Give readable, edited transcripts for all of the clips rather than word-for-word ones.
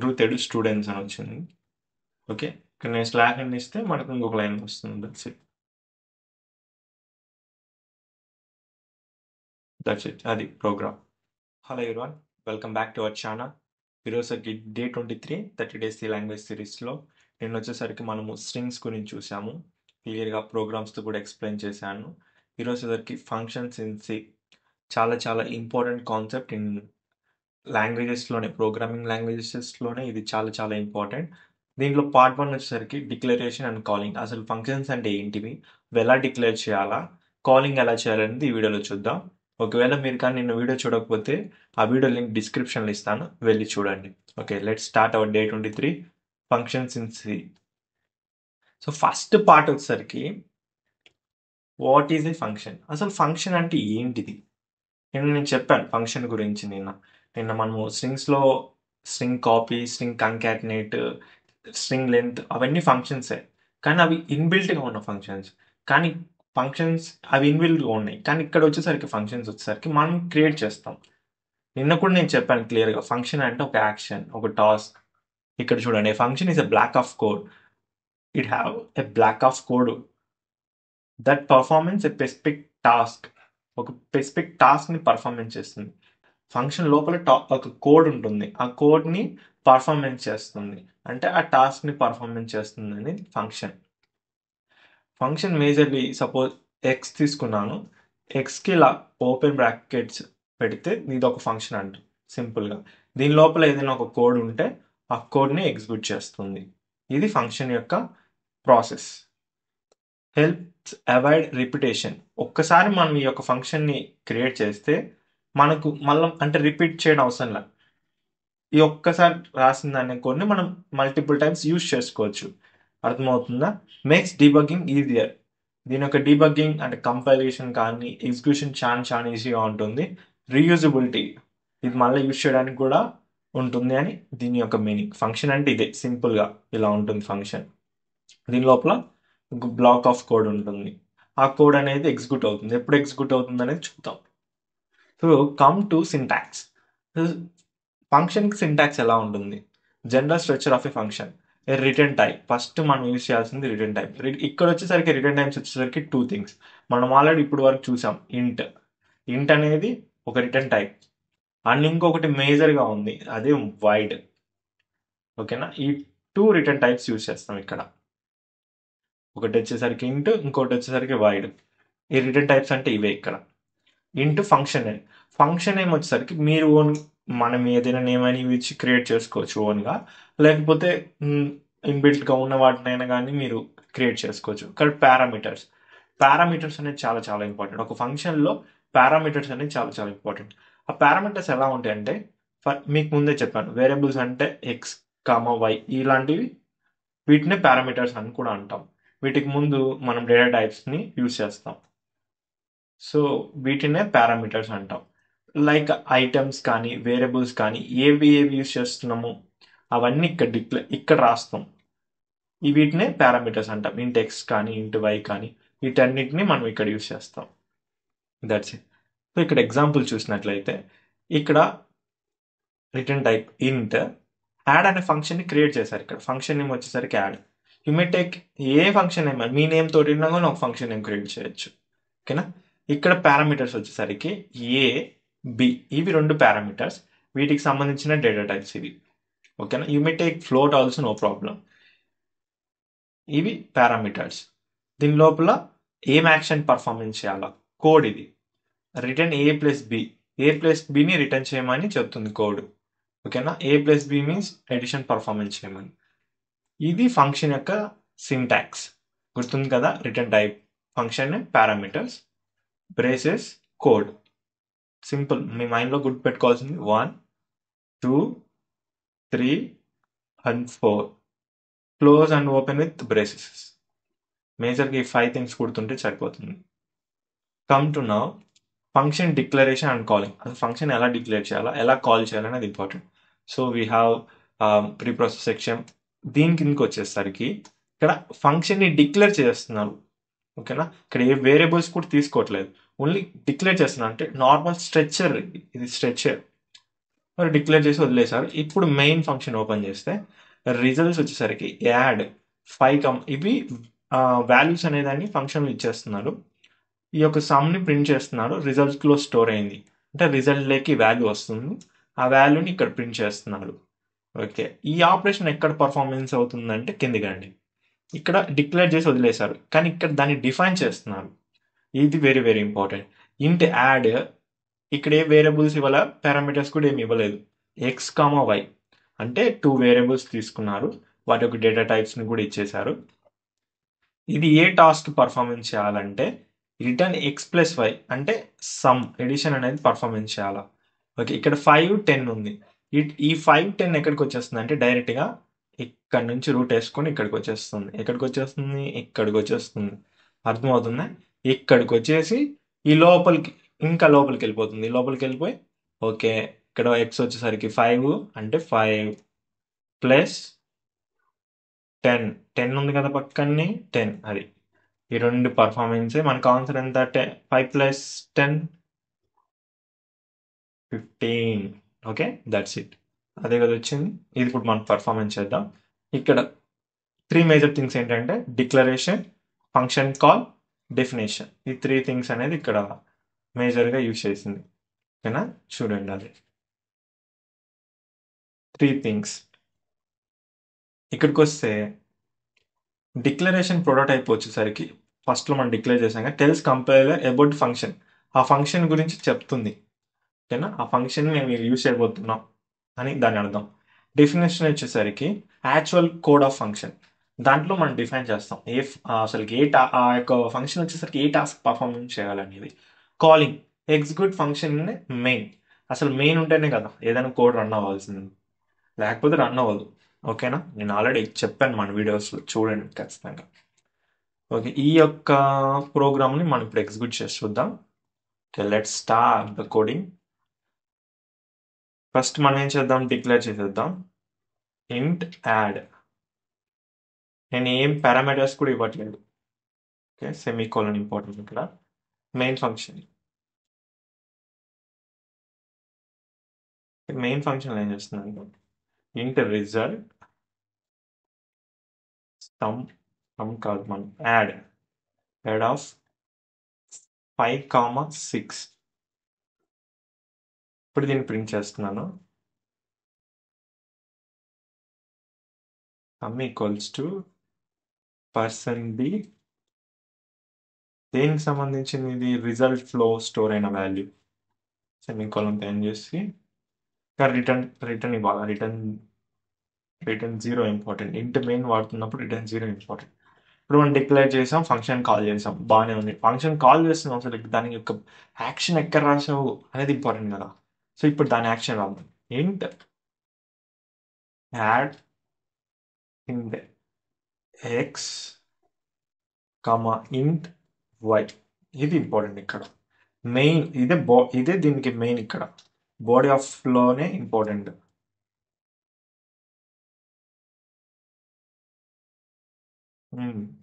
Rooted students అని వచ్చింది. Okay, ఇక్కడ నేను స్లాక్ అని ఇస్తే మనకు ఇంకొక లైన్ వస్తుంది. దట్స్ ఇట్, అది program. Hello everyone, welcome back to our channel. ఈరోజు డే 23 30 డేస్ ది లాంగ్వేజ్ సిరీస్లో నేను వచ్చేసరికి మనము స్ట్రింగ్స్ గురించి చూసాము. క్లియర్గా ప్రోగ్రామ్స్తో కూడా ఎక్స్ప్లెయిన్ చేశాను. ఈరోజు వచ్చేసరికి ఫంక్షన్స్ ఇన్ సి, చాలా చాలా ఇంపార్టెంట్ కాన్సెప్ట్ ఇన్ లాంగ్వేజెస్లోనే, ప్రోగ్రామింగ్ లాంగ్వేజెస్లోనే ఇది చాలా చాలా ఇంపార్టెంట్. దీంట్లో పార్ట్ 1 వచ్చేసరికి డిక్లరేషన్ అండ్ కాలింగ్. అసలు ఫంక్షన్స్ అంటే ఏంటివి, ఎలా డిక్లేర్ చేయాలా, కాలింగ్ ఎలా చేయాలనేది ఈ వీడియోలో చూద్దాం. ఒకవేళ మీరు కానీ నిన్న వీడియో చూడకపోతే ఆ వీడియో లింక్ డిస్క్రిప్షన్లో ఇస్తాను, వెళ్ళి చూడండి. Okay, let's start our day 23 functions in C. So first part వచ్చేసరికి వాట్ ఈజ్ ఏ ఫంక్షన్, అసలు ఫంక్షన్ అంటే ఏంటిది. నేను చెప్పాను ఫంక్షన్ గురించి నిన్న మనము స్ట్రింగ్స్లో string copy, string concatenate, string length అవన్నీ ఫంక్షన్సే, కానీ అవి ఇన్బిల్ట్గా ఉన్న ఫంక్షన్స్. కానీ ఫంక్షన్స్ అవి ఇన్బిల్ట్గా ఉన్నాయి, కానీ ఇక్కడ వచ్చేసరికి ఫంక్షన్స్ వచ్చేసరికి మనం క్రియేట్ చేస్తాం. నిన్న కూడా నేను చెప్పాను క్లియర్గా, ఫంక్షన్ అంటే ఒక యాక్షన్, ఒక టాస్క్. ఇక్కడ చూడండి, function is a black of code. It have a black of code that performance a specific task. ఒక స్పెసిఫిక్ టాస్క్ని పర్ఫార్మెన్స్ చేస్తుంది. ఫంక్షన్ లోపల ఒక కోడ్ ఉంటుంది, ఆ కోడ్ని పర్ఫార్మెన్స్ చేస్తుంది, అంటే ఆ టాస్క్ని పర్ఫార్మెన్స్ చేస్తుంది అని function. Function majorly suppose X తీసుకున్నాను, ఎక్స్కి ఇలా ఓపెన్ బ్రాకెట్స్ పెడితే ఇది ఒక ఫంక్షన్ అంట సింపుల్గా. దీని లోపల ఏదైనా ఒక కోడ్ ఉంటే ఆ కోడ్ని ఎగ్జిక్యూట్ చేస్తుంది. ఇది ఫంక్షన్ యొక్క ప్రాసెస్. Helps avoid repetition. ఒక్కసారి మనం ఈ యొక్క ఫంక్షన్ని క్రియేట్ చేస్తే మనకు మళ్ళీ అంటే రిపీట్ చేయడం అవసరం లేదు. ఈ ఒక్కసారి రాసిన దాన్ని కొన్ని మనం మల్టిపుల్ టైమ్స్ యూజ్ చేసుకోవచ్చు. అర్థమవుతుందా? Makes debugging easier. దీని యొక్క డీబగ్గింగ్ అంటే కంపైలేషన్ కానీ ఎగ్జిక్యూషన్ చాలా ఈజీగా ఉంటుంది. రీయూజబిలిటీ, ఇది మళ్ళీ యూజ్ చేయడానికి కూడా ఉంటుంది అని దీని యొక్క మీనింగ్. ఫంక్షన్ అంటే ఇదే, సింపుల్గా ఇలా ఉంటుంది ఫంక్షన్. దీని లోపల ఒక బ్లాక్ ఆఫ్ కోడ్ ఉంటుంది, ఆ కోడ్ అనేది ఎగ్జిక్యూట్ అవుతుంది. ఎప్పుడు ఎగ్జిక్యూట్ అవుతుంది అనేది చూద్దాం. So come to syntax. ఫంక్షన్కి సింటాక్స్ ఎలా ఉంటుంది? General structure of A function, A return type. First మనం యూజ్ చేయాల్సింది రిటర్న్ టైప్. ఇక్కడ వచ్చేసరికి రిటర్న్ టైప్స్ వచ్చేసరికి 2 things మనం ఆల్రెడీ ఇప్పుడు వరకు చూసాం. ఇంట్ అనేది ఒక రిటర్న్ టైప్, అండ్ ఇంకొకటి మేజర్గా ఉంది, అదే వైడ్. ఓకేనా, ఈ 2 రిటర్న్ టైప్స్ యూజ్ చేస్తాం ఇక్కడ. ఒకటి వచ్చేసరికి ఇంట్, ఇంకోటి వచ్చేసరికి వైడ్. ఈ రిటర్న్ టైప్స్ అంటే ఇవే ఇక్కడ. Into function name. Function name వచ్చేసరికి మీరు మనం ఏదైనా నేమ్ అని ఇచ్చి క్రియేట్ చేసుకోవచ్చు ఓన్గా, లేకపోతే ఇన్బిల్ట్గా ఉన్న వాటినైనా కానీ మీరు క్రియేట్ చేసుకోవచ్చు. ఇక్కడ పారామీటర్స్ అనేది చాలా చాలా ఇంపార్టెంట్. ఒక ఫంక్షన్లో పారామీటర్స్ అనేది చాలా చాలా ఇంపార్టెంట్. ఆ పారామీటర్స్ ఎలా ఉంటాయంటే, మీకు ముందే చెప్పాను, వేరియబుల్స్ అంటే ఎక్స్, వై ఇలాంటివి, వీటిని పారామీటర్స్ అని కూడా అంటాం. వీటికి ముందు మనం డేటా టైప్స్ని యూజ్ చేస్తాం. సో వీటినే పారామీటర్స్ అంటాం. లైక్ ఐటమ్స్ కానీ వేరియబుల్స్ కానీ ఏవి యూజ్ చేస్తున్నాము అవన్నీ ఇక్కడ రాస్తాం. వీటినే పారామీటర్స్ అంటాం. ఇంట్ ఎక్స్ కానీ ఇంట్ వై కానీ వీటన్నిటిని మనం ఇక్కడ యూజ్ చేస్తాం. That's it. సో ఇక్కడ ఎగ్జాంపుల్ చూసినట్లయితే, ఇక్కడ రిటర్న్ టైప్ ఇంట్, యాడ్ అనే ఫంక్షన్ని క్రియేట్ చేశారు. ఇక్కడ ఫంక్షన్ నేమ్ వచ్చేసరికి add. You may take a function name, me name తోటి కానీ ఒక ఫంక్షన్ నేమ్ క్రియేట్ చేయొచ్చు. ఓకేనా, ఇక్కడ పారామీటర్స్ వచ్చేసరికి ఏ, బి, ఇవి 2 పారామీటర్స్. వీటికి సంబంధించిన డేటా టైప్స్ ఇవి. ఓకేనా, you may take float also, no problem. ఇవి పారామీటర్స్. దీని లోపల ఏం యాక్షన్ పర్ఫార్మెన్స్ చేయాలా, కోడ్ ఇది. Return a plus b, a plus బిని రిటర్న్ చేయమని చెప్తుంది కోడ్. ఓకేనా, a plus b means addition performance చేయమని. ఇది ఫంక్షన్ యొక్క సింటాక్స్. గుర్తుంది కదా, return type, function, parameters, braces, code. Simple, మీ మైండ్లో గుర్తుపెట్టుకోవాల్సింది 1, 2, 3 and 4. Close and open with braces. మేజర్గా ఈ 5 things గుర్తుంటే సరిపోతుంది. Come to now function declaration and calling. అసలు ఫంక్షన్ ఎలా డిక్లేర్ చేయాలా, ఎలా కాల్ చేయాలనేది important. So we have pre process section. దీని కిందకి వచ్చేసరికి ఇక్కడ ఫంక్షన్ని డిక్లేర్ చేస్తున్నారు. ఓకేనా, ఇక్కడ ఏ వేరియబుల్స్ కూడా తీసుకోవట్లేదు, ఓన్లీ డిక్లేర్ చేస్తున్నా. అంటే నార్మల్ స్ట్రక్చర్, ఇది స్ట్రక్చర్. మరి డిక్లేర్ చేసి వదిలేశారు. ఇప్పుడు మెయిన్ ఫంక్షన్ ఓపెన్ చేస్తే రిజల్ట్స్ వచ్చేసరికి యాడ్ 5 ఇవి వాల్యూస్ అనేదాన్ని ఫంక్షన్లు ఇచ్చేస్తున్నారు. ఈ యొక్క సమ్ని ప్రింట్ చేస్తున్నారు. రిజల్ట్స్లో స్టోర్ అయింది అంటే రిజల్ట్లోకి వాల్యూ వస్తుంది. ఆ వాల్యూని ఇక్కడ ప్రింట్ చేస్తున్నారు. ఓకే, ఈ ఆపరేషన్ ఎక్కడ పర్ఫార్మెన్స్ అవుతుందంటే కిందికి రండి. ఇక్కడ డిక్లేర్ చేసి వదిలేశారు, కానీ ఇక్కడ దాన్ని డిఫైన్ చేస్తున్నారు. ఇది వెరీ వెరీ ఇంపార్టెంట్. ఇంట్ యాడ్ ఇక్కడ ఏ వేరియబుల్స్ ఇవ్వాల, పారామీటర్స్ కూడా ఏమి ఇవ్వలేదు. ఎక్స్ కామా వై అంటే 2 వేరియబుల్స్ తీసుకున్నారు, వాటి యొక్క డేటా టైప్స్ని కూడా ఇచ్చేశారు. ఇది ఏ టాస్క్ పర్ఫార్మెన్స్ చేయాలంటే రిటర్న్ ఎక్స్ ప్లస్ వై అంటే సమ్ ఎడిషన్ అనేది పర్ఫార్మెన్స్ చేయాలా. ఓకే, ఇక్కడ 5 10 ఉంది. ఈ 5 10 ఎక్కడికి వచ్చేస్తుంది అంటే డైరెక్ట్గా ఇక్కడ నుంచి రూట్ వేసుకొని ఇక్కడికి వచ్చేస్తుంది. ఎక్కడికి వచ్చేస్తుంది? ఇక్కడికి వచ్చేస్తుంది. అర్థమవుతుందా? ఇక్కడికి వచ్చేసి ఈ లోపలికి ఇంకా లోపలికి వెళ్ళిపోతుంది. లోపలికి వెళ్ళిపోయి ఓకే, ఇక్కడ ఎక్స్ వచ్చేసరికి 5 అంటే 5 ప్లస్ 10 10 ఉంది కదా పక్కనే 10. అది ఈ రెండు పర్ఫార్మెన్సే. మనకు ఆన్సర్ ఎంత? 5 ప్లస్ 10 15. Okay, that's it. అదే కదా వచ్చింది. ఇది ఇప్పుడు మనం పర్ఫార్మెన్స్ చేద్దాం. ఇక్కడ 3 మేజర్ థింగ్స్ ఏంటంటే డిక్లరేషన్, ఫంక్షన్ కాల్, డెఫినేషన్. ఈ 3 థింగ్స్ అనేది ఇక్కడ మేజర్గా యూజ్ చేసింది. ఓకేనా, చూడండి అది 3 థింగ్స్. ఇక్కడికి వస్తే డిక్లరేషన్ ప్రోటోటైప్ వచ్చేసరికి ఫస్ట్లో మనం డిక్లేర్ చేసాం టెల్స్ కంపైలర్ అబౌట్ ఫంక్షన్. ఆ ఫంక్షన్ గురించి చెప్తుంది. ఓకేనా, ఆ ఫంక్షన్ మేము యూజ్ చేయబోతున్నాం అని దాని అర్థం. డెఫినేషన్ వచ్చేసరికి యాక్చువల్ కోడ్ ఆఫ్ ఫంక్షన్. దాంట్లో మనం డిఫైన్ చేస్తాం అసలు ఆ యొక్క ఫంక్షన్ వచ్చేసరికి ఏ టాస్క్ పర్ఫార్మెన్స్ చేయాలనేది. Calling execute function main. అసలు మెయిన్ ఉంటేనే కదా ఏదైనా కోడ్ రన్ అవ్వాల్సింది, లేకపోతే రన్ అవ్వదు. ఓకేనా, నేను ఆల్రెడీ చెప్పాను మన వీడియోస్లో, చూడండి ఖచ్చితంగా. ఓకే, ఈ యొక్క ప్రోగ్రామ్ని మనం ఇప్పుడు ఎగ్జిక్యూట్ చేసి చూద్దాం. Okay, let's start the coding. First మనం ఏం చేద్దాం, డిక్లేర్ చేసేద్దాం ఇంట్ యాడ్. నేను ఏం పారామీటర్స్ కూడా ఇవ్వట్లేదు. ఓకే, సెమీకోలన్ ఇంపార్టెంట్ ఇక్కడ. మెయిన్ ఫంక్షన్ ఏం చేస్తున్నాను, ఇంట్ రిజల్ట్ సమ్ కాదు, మనం యాడ్ ఆఫ్ 5, 6. ఇప్పుడు దీన్ని ప్రింట్ చేస్తున్నాను. Sum equals to %b. దేనికి సంబంధించింది ఇది? రిజల్ట్ ఫ్లో స్టోర్ అయిన వాల్యూ. సెమీకోలన్ ఏం చేసి రిటర్న్ ఇవ్వాలి. Return 0 important. ఇంట్ మెయిన్ వాడుతున్నప్పుడు రిటర్న్ 0 ఇంపార్టెంట్. ఇప్పుడు మనం డిక్లేర్ చేసాం, ఫంక్షన్ కాల్ చేసాం, బాగానే ఉంది. ఫంక్షన్ కాల్ చేస్తున్నాం, అసలు దాని యొక్క యాక్షన్ ఎక్కడ రాసావు అనేది ఇంపార్టెంట్ కదా. సో ఇప్పుడు దాని యాక్షన్ రాద్దాం. ఇంట్ యాడ్ ఇంట్ ఎక్స్ కామా ఇంట్ వై. ఇది ఇంపార్టెంట్ ఇక్కడ. మెయిన్ ఇదే దీనికి మెయిన్. ఇక్కడ బాడీ ఆఫ్ లోనే ఇంపార్టెంట్.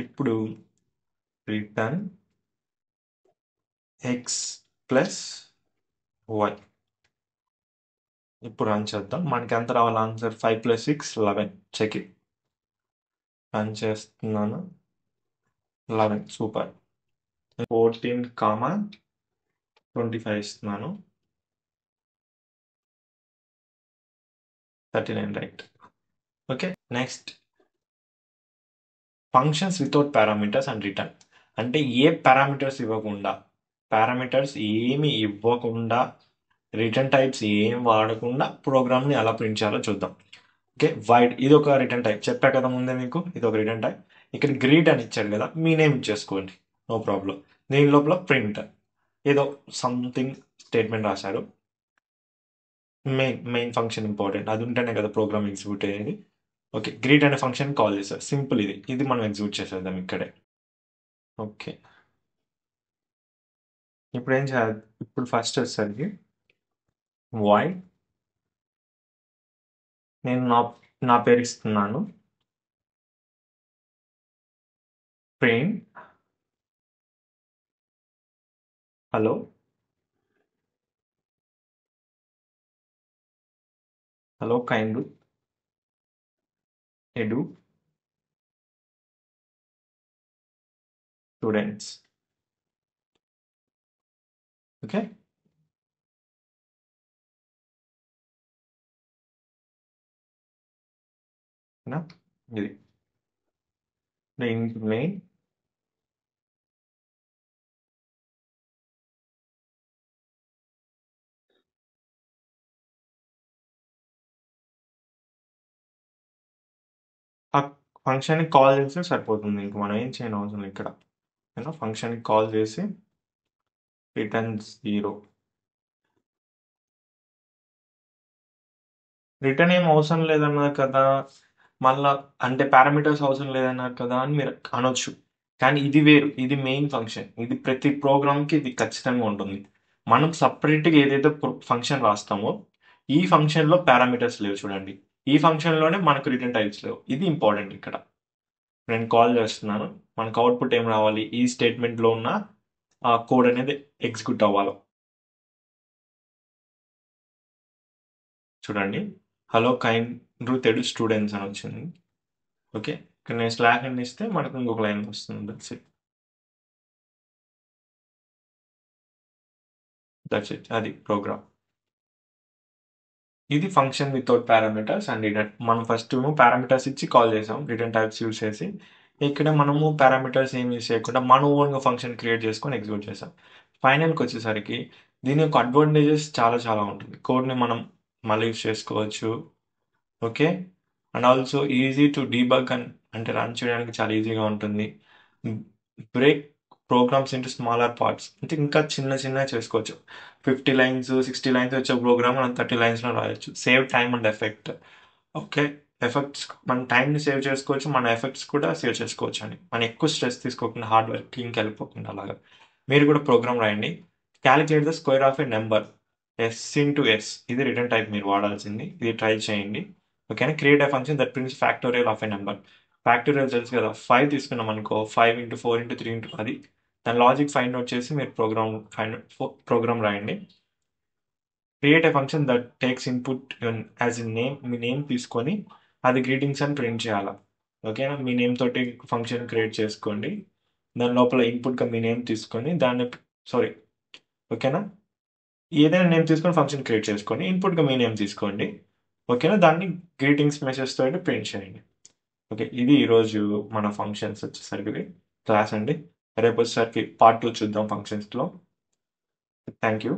ఇప్పుడు రిటర్న్ ఎక్స్ ప్లస్ వై. ఇప్పుడు రన్ చేద్దాం. మనకి ఎంత రావాలి ఆన్సర్? 5 + 6 11. Check it. రన్ చేస్తున్నాను. 11 సూపర్. 14, 25 ఇస్తున్నాను. 39 right. Okay, next functions without parameters and return. అంటే ఏ పారామీటర్స్ ఏమి ఇవ్వకుండా రిటర్న్ టైప్స్ ఏం వాడకుండా ప్రోగ్రామ్ని ఎలా ప్రింట్ చేయాలో చూద్దాం. ఓకే, వైడ్ ఇది ఒక రిటర్న్ టైప్. చెప్పా కదా ముందే మీకు, ఇది ఒక రిటర్న్ టైప్. ఇక్కడ గ్రీట్ అని ఇచ్చాడు కదా, మీ నేమ్ ఇచ్చేసుకోండి, నో ప్రాబ్లం. దీని లోపల ప్రింట్ ఏదో సంథింగ్ స్టేట్మెంట్ రాశారు. మెయిన్ ఫంక్షన్ ఇంపార్టెంట్, అది ఉంటేనే కదా ప్రోగ్రామ్ ఎగ్జిక్యూట్ అయ్యేది. ఓకే, గ్రీట్ అనే ఫంక్షన్ కాల్ చేశారు. సింపుల్. ఇది మనం ఎగ్జిక్యూట్ చేసేద్దాం ఇక్కడే. ఓకే, ఇప్పుడు ఏం చేయాలి? ఇప్పుడు ఫస్ట్ వచ్చేసరికి వాయిడ్, నేను నా పేరు ఇస్తున్నాను, print hello Hello, kind edu students. Okay. నా ఇది మెయిన్ ఆ ఫంక్షన్‌కి కాల్ చేస్తే సరిపోతుంది. ఇంక మనం ఏం చేయని అవసరం లేదు ఇక్కడ. ఓకేనా? ఫంక్షన్‌కి కాల్ చేసి రిటర్న్ 0. రిటర్న్ ఏం అవసరం లేదన్నారు కదా! మళ్ళా అంటే పారామీటర్స్ అవసరం లేదన్నారు కదా! అని మీరు అనొచ్చు. కానీ ఇది వేరు. ఇది మెయిన్ ఫంక్షన్. ఇది ప్రతి ప్రోగ్రామ్‌కి ఇది ఖచ్చితంగా ఉంటుంది. మనం సెపరేట్‌గా ఏదైతే ఫంక్షన్ రాస్తామో, ఈ ఫంక్షన్‌లో పారామీటర్స్ లేవు చూడండి. ఈ ఫంక్షన్‌లోనే మనకు రిటర్న్ టైప్స్ లేవు. ఇది ఇంపార్టెంట్ ఇక్కడ. నేను కాల్ చేస్తున్నాను. మనకు అవుట్‌పుట్ ఏం రావాలి? ఈ స్టేట్మెంట్‌లో ఉన్న కోడ్ అనేది ఎగ్జిక్యూట్ అవ్వాలి. చూడండి. హలో కైండ్ రూత్ ఎడు స్టూడెంట్స్ అని వచ్చింది. ఓకే. ఇక్కడ నేను స్లాష్ అని ఇస్తే మనకు ఇంకొక లైన్ వస్తుంది. That's it. అది ప్రోగ్రామ్. ఇది function without parameters and return. మనం ఫస్ట్ పారామీటర్స్ ఇచ్చి కాల్ చేసాం రిటర్న్ టైప్స్ యూజ్ చేసి. ఇక్కడ మనము పారామీటర్స్ ఏం యూజ్ చేయకుండా మన ఓన్గా ఫంక్షన్ క్రియేట్ చేసుకొని ఎగ్జిక్యూట్ చేసాం. ఫైనల్కి వచ్చేసరికి దీని యొక్క అడ్వాంటేజెస్ చాలా చాలా ఉంటుంది. కోడ్ని మనం మళ్ళీ యూజ్ చేసుకోవచ్చు. Okay. And also easy to debug అంటే రన్ చేయడానికి చాలా ఈజీగా ఉంటుంది. Break programs into smaller parts అంటే ఇంకా చిన్న చిన్నగా చేసుకోవచ్చు. 50 లైన్స్ 60 లైన్స్ వచ్చే ప్రోగ్రామ్ మనం 30 లైన్స్లో రాయొచ్చు. Save time and effect. Okay. Effects మన టైంని సేవ్ చేసుకోవచ్చు. మన ఎఫెక్ట్స్ కూడా సేవ్ చేసుకోవచ్చు అండి. మనం ఎక్కువ స్ట్రెస్ తీసుకోకుండా హార్డ్ వర్కింగ్కి వెళ్ళిపోకుండా అలాగా. మీరు కూడా ప్రోగ్రామ్ రాయండి. Calculate the square of a number S into S. ఇది రిటర్న్ టైప్ మీరు వాడాల్సింది. ఇది ట్రై చేయండి. ఓకేనా? Create a function that prints factorial of a number. Factorial తెలుసు కదా! 5 తీసుకున్నాం అనుకో 5 ఇంటూ 4 ఇంటూ 3 ఇంటూ అది. దాని లాజిక్ ఫైండ్ అవుట్ చేసి మీరు ప్రోగ్రామ్ రాయండి. Create a function that takes input as a name. Me name తీసుకొని అది గ్రీటింగ్స్ అని ప్రింట్ చేయాలి. ఓకేనా? మీ నేమ్ తోటి ఫంక్షన్ క్రియేట్ చేసుకోండి. దాని లోపల ఇన్పుట్గా మీ నేమ్ తీసుకొని దాన్ని సారీ ఓకేనా? ఏదైనా నేమ్ తీసుకొని ఫంక్షన్ క్రియేట్ చేసుకోండి. ఇన్పుట్గా మీ నేమ్ తీసుకోండి. ఓకేనా? దాన్ని గ్రీటింగ్స్ మెసేజ్ తోటి ప్రింట్ చేయండి. ఓకే. ఇది ఈరోజు మన ఫంక్షన్స్ వచ్చేసరికి క్లాస్ అండి. రేపు వచ్చేసరికి పార్ట్ 2 చూద్దాం ఫంక్షన్స్లో. Thank you.